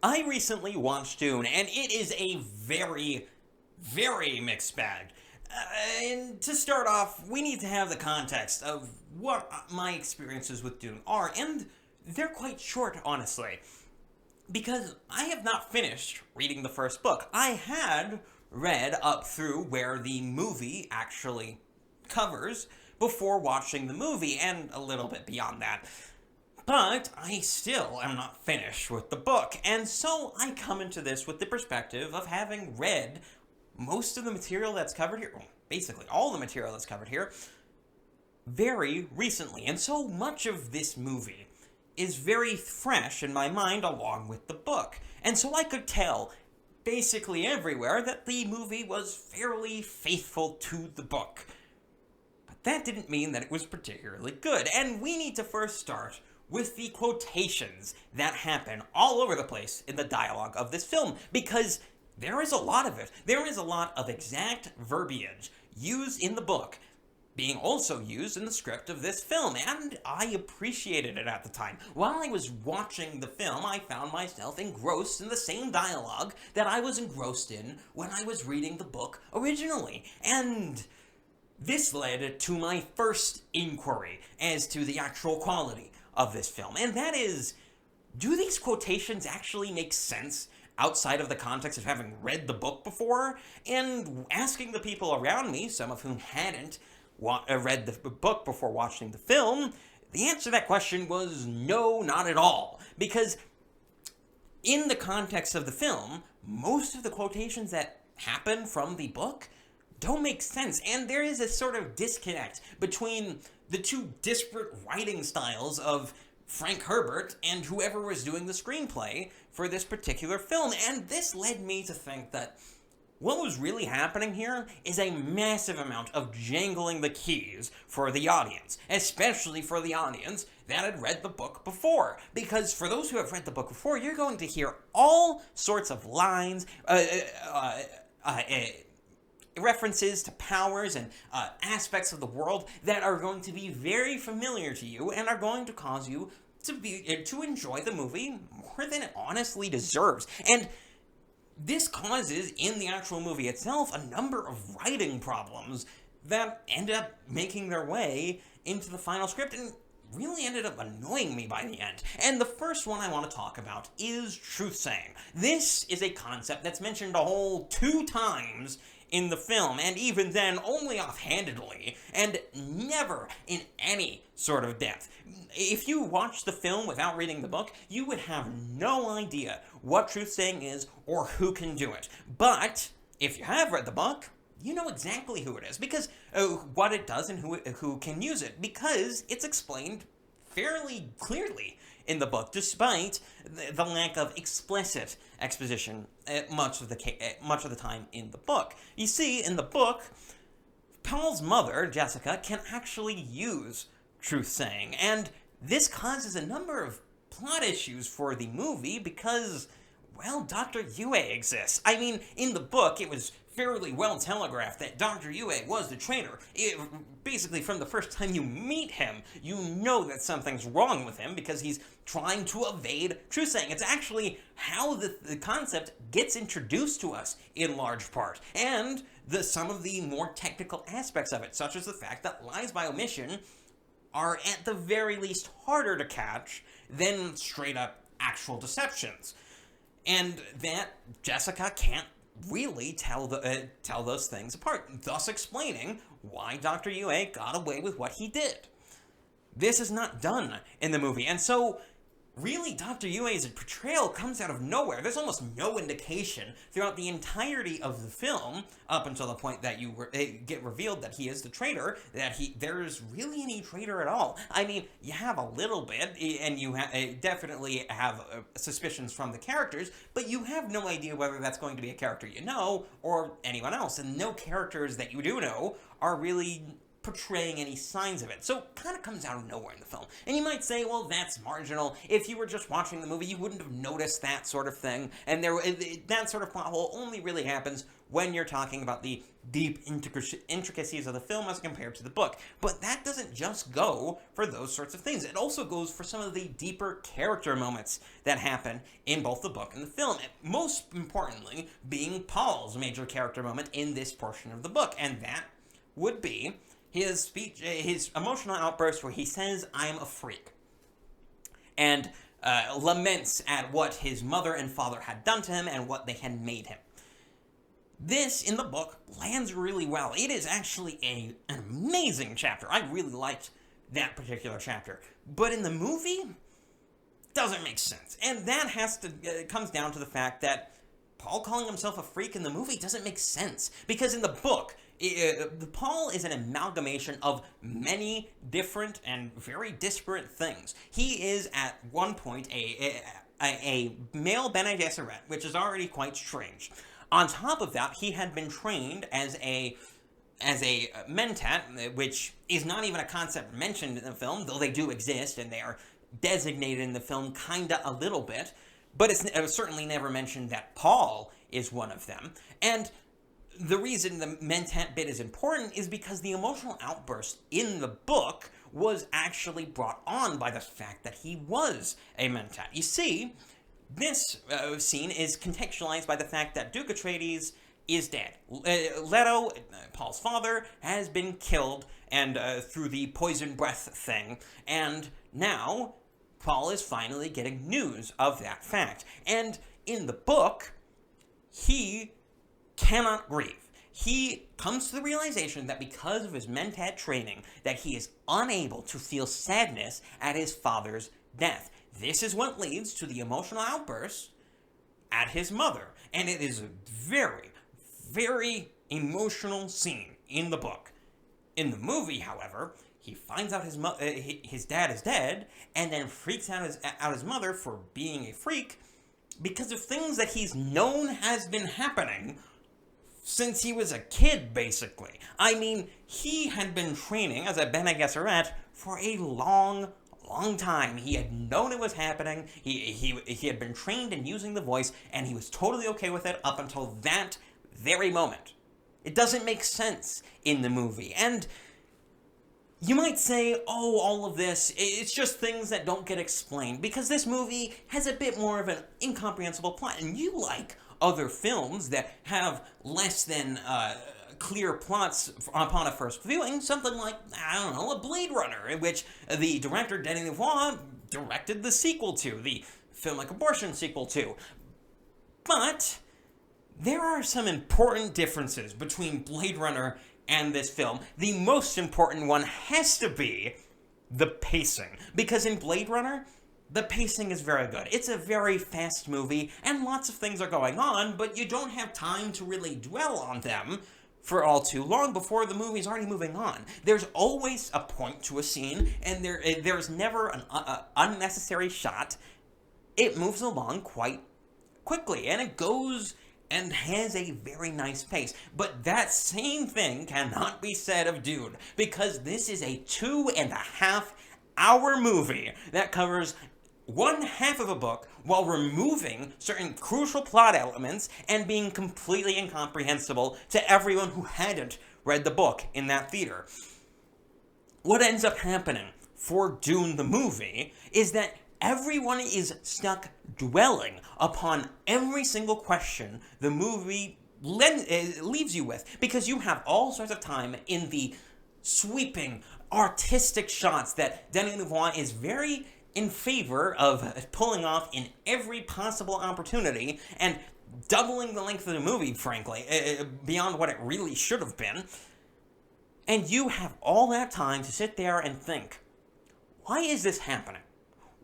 I recently watched Dune, and it is a very, very mixed bag. And to start off, we need to have the context of what my experiences with Dune are, and they're quite short, honestly, because I have not finished reading the first book. I had read up through where the movie actually covers before watching the movie, and a little bit beyond that. But I still am not finished with the book, and so I come into this with the perspective of having read most of the material that's covered here, well, basically all the material that's covered here, very recently. And so much of this movie is very fresh in my mind along with the book. And so I could tell basically everywhere that the movie was fairly faithful to the book. But that didn't mean that it was particularly good, and we need to first start with the quotations that happen all over the place in the dialogue of this film, because there is a lot of it. There is a lot of exact verbiage used in the book being also used in the script of this film, and I appreciated it at the time. While I was watching the film, I found myself engrossed in the same dialogue that I was engrossed in when I was reading the book originally, and this led to my first inquiry as to the actual quality of this film, and that is, do these quotations actually make sense outside of the context of having read the book before? And asking the people around me, some of whom hadn't read the book before watching the film, the answer to that question was no, not at all. Because in the context of the film, most of the quotations that happen from the book don't make sense, and there is a sort of disconnect between the two disparate writing styles of Frank Herbert and whoever was doing the screenplay for this particular film, and this led me to think that what was really happening here is a massive amount of jangling the keys for the audience, especially for the audience that had read the book before. Because for those who have read the book before, you're going to hear all sorts of lines, references to powers and aspects of the world that are going to be very familiar to you and are going to cause you to enjoy the movie more than it honestly deserves. And this causes, in the actual movie itself, a number of writing problems that end up making their way into the final script and really ended up annoying me by the end. And the first one I want to talk about is truth-saying. This is a concept that's mentioned a whole 2 times in the film, and even then only offhandedly, and never in any sort of depth. If you watch the film without reading the book, you would have no idea what truth-saying is or who can do it. But if you have read the book, you know exactly who it is, because what it does and who can use it, because it's explained fairly clearly in the book, despite the lack of explicit exposition much of the time in the book. You see, in the book, Paul's mother, Jessica, can actually use truth-saying, and this causes a number of plot issues for the movie because, well, Dr. Yue exists. I mean, in the book, it was fairly well telegraphed that Dr. Yue was the traitor. Basically, from the first time you meet him, you know that something's wrong with him because he's trying to evade truth-saying. It's actually how the concept gets introduced to us in large part, and some of the more technical aspects of it, such as the fact that lies by omission are at the very least harder to catch than straight-up actual deceptions. And that Jessica can't really tell those things apart, thus explaining why Dr. Yue got away with what he did. This is not done in the movie, and so really Dr. Yue's portrayal comes out of nowhere. There's almost no indication throughout the entirety of the film, up until the point that get revealed that he is the traitor, that there's really any traitor at all. I mean, you have a little bit, and you definitely have suspicions from the characters, but you have no idea whether that's going to be a character you know or anyone else, and no characters that you do know are really portraying any signs of it. So it kind of comes out of nowhere in the film. And you might say, well, that's marginal. If you were just watching the movie, you wouldn't have noticed that sort of thing. And that sort of plot hole only really happens when you're talking about the deep intricacies of the film as compared to the book. But that doesn't just go for those sorts of things. It also goes for some of the deeper character moments that happen in both the book and the film. And most importantly, being Paul's major character moment in this portion of the book. And that would be his speech, his emotional outburst where he says, "I'm a freak," and laments at what his mother and father had done to him and what they had made him. This, in the book, lands really well. It is actually an amazing chapter. I really liked that particular chapter. But in the movie, doesn't make sense. And that comes down to the fact that Paul calling himself a freak in the movie doesn't make sense. Because in the book, Paul is an amalgamation of many different and very disparate things. He is, at one point, a male Bene Gesserit, which is already quite strange. On top of that, he had been trained as a mentat, which is not even a concept mentioned in the film, though they do exist, and they are designated in the film kinda a little bit, but it's certainly never mentioned that Paul is one of them. And the reason the mentat bit is important is because the emotional outburst in the book was actually brought on by the fact that he was a mentat. You see, this scene is contextualized by the fact that Duke Atreides is dead. Leto, Paul's father, has been killed and through the poison breath thing, and now Paul is finally getting news of that fact. And in the book, he cannot grieve. He comes to the realization that because of his mentat training, that he is unable to feel sadness at his father's death. This is what leads to the emotional outburst at his mother. And it is a very, very emotional scene in the book. In the movie, however, he finds out his dad is dead, and then freaks out his mother for being a freak because of things that he's known has been happening since he was a kid, basically. I mean, he had been training as a Bene Gesserit for a long time. He had known it was happening. He had been trained in using the voice, and he was totally okay with it up until that very moment. It doesn't make sense in the movie. And you might say, oh, all of this, it's just things that don't get explained, because this movie has a bit more of an incomprehensible plot, and you like other films that have less than clear plots upon a first viewing, something like, I don't know, a Blade Runner, in which the director, Denis Villeneuve, directed the sequel to, the Film Like Abortion sequel to. But there are some important differences between Blade Runner and this film. The most important one has to be the pacing, because in Blade Runner, the pacing is very good. It's a very fast movie, and lots of things are going on, but you don't have time to really dwell on them for all too long before the movie's already moving on. There's always a point to a scene, and there's never an unnecessary shot. It moves along quite quickly, and it goes and has a very nice pace. But that same thing cannot be said of Dune, because this is a 2.5-hour movie that covers one half of a book while removing certain crucial plot elements and being completely incomprehensible to everyone who hadn't read the book in that theater. What ends up happening for Dune the movie is that everyone is stuck dwelling upon every single question the movie leaves you with, because you have all sorts of time in the sweeping, artistic shots that Denis Villeneuve is very in favor of pulling off in every possible opportunity, and doubling the length of the movie, frankly, beyond what it really should have been. And you have all that time to sit there and think, why is this happening?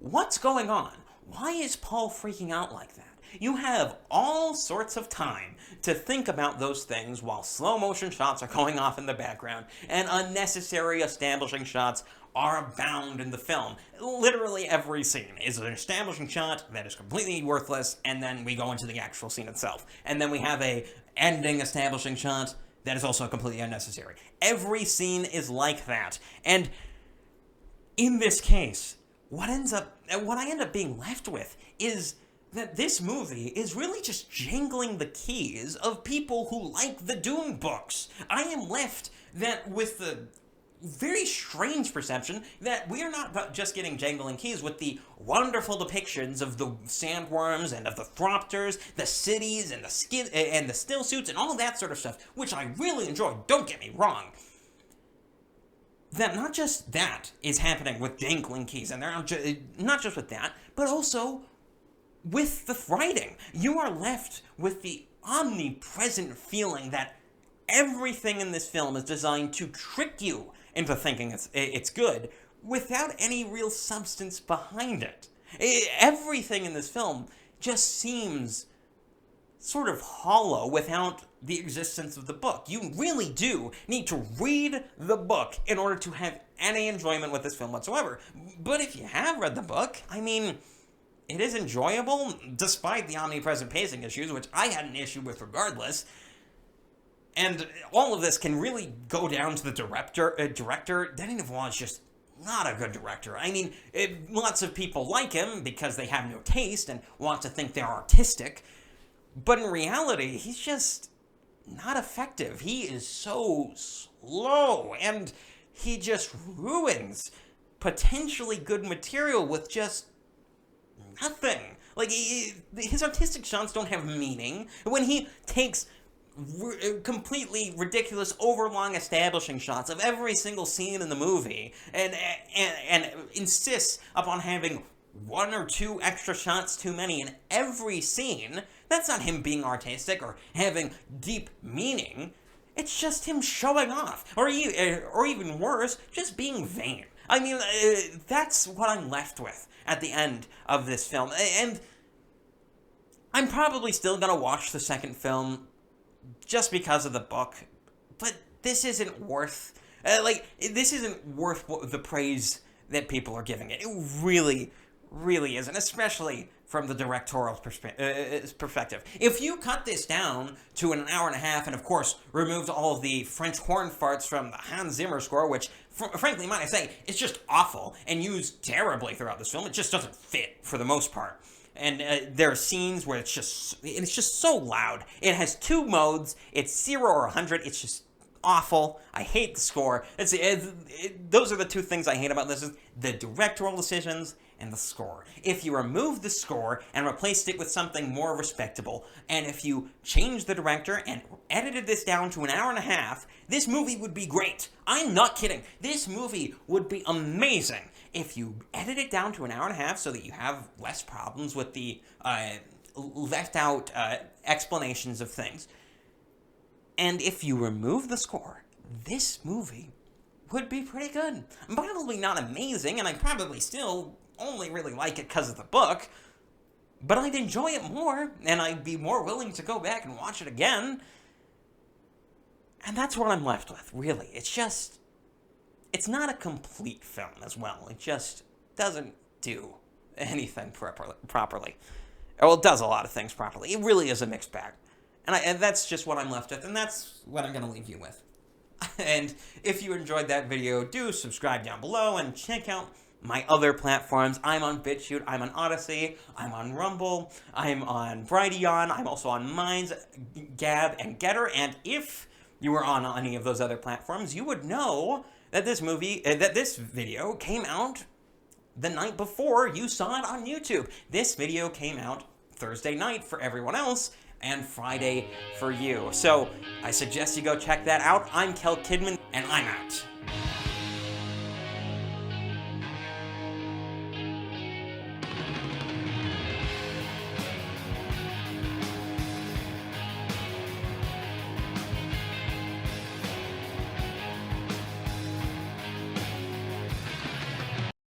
What's going on? Why is Paul freaking out like that? You have all sorts of time to think about those things while slow motion shots are going off in the background and unnecessary establishing shots are abound in the film. Literally every scene is an establishing shot that is completely worthless, and then we go into the actual scene itself. And then we have a ending establishing shot that is also completely unnecessary. Every scene is like that. And in this case, what I end up being left with is that this movie is really just jangling the keys of people who like the Dune books. I am left with the very strange perception that we are not just getting jangling keys with the wonderful depictions of the sandworms and of the thropters, the cities and the still suits and all that sort of stuff, which I really enjoy, don't get me wrong. That not just that is happening with jangling keys, and not just with that, but also with the writing. You are left with the omnipresent feeling that everything in this film is designed to trick you into thinking it's good, without any real substance behind it. Everything in this film just seems sort of hollow without the existence of the book. You really do need to read the book in order to have any enjoyment with this film whatsoever. But if you have read the book, I mean, it is enjoyable, despite the omnipresent pacing issues, which I had an issue with regardless. And all of this can really go down to the director. Denis Villeneuve is just not a good director. I mean, lots of people like him because they have no taste and want to think they're artistic. But in reality, he's just not effective. He is so slow, and he just ruins potentially good material with just nothing. Like, his artistic shots don't have meaning. When he takes completely ridiculous, overlong establishing shots of every single scene in the movie, and insists upon having one or two extra shots too many in every scene, that's not him being artistic or having deep meaning. It's just him showing off, or even worse, just being vain. I mean, that's what I'm left with at the end of this film, and I'm probably still gonna watch the second film just because of the book, but this isn't worth the praise that people are giving it. It really isn't, especially from the directorial perspective. If you cut this down to an hour and a half, and of course removed all of the French horn farts from the Hans Zimmer score, which, frankly, might I say, is just awful and used terribly throughout this film, it just doesn't fit for the most part. And there are scenes where it's just so loud. It has two modes. It's 0 or 100. It's just awful. I hate the score. Those are the two things I hate about this: is the directorial decisions and the score. If you remove the score and replaced it with something more respectable, and if you changed the director and edited this down to an hour and a half, this movie would be great. I'm not kidding. This movie would be amazing if you edit it down to an hour and a half so that you have less problems with the left out explanations of things. And if you remove the score, this movie would be pretty good. Probably not amazing, and I'd probably still only really like it because of the book, but I'd enjoy it more, and I'd be more willing to go back and watch it again. And that's what I'm left with, really. It's not a complete film as well. It just doesn't do anything properly. Well, it does a lot of things properly. It really is a mixed bag. And that's just what I'm left with, and that's what I'm going to leave you with. And if you enjoyed that video, do subscribe down below and check out my other platforms. I'm on BitChute, I'm on Odyssey, I'm on Rumble, I'm on Brighteon, I'm also on Minds, Gab, and Getter, and if you were on any of those other platforms, you would know that this video came out the night before you saw it on YouTube. This video came out Thursday night for everyone else, and Friday for you. So I suggest you go check that out. I'm KelKidman, and I'm out.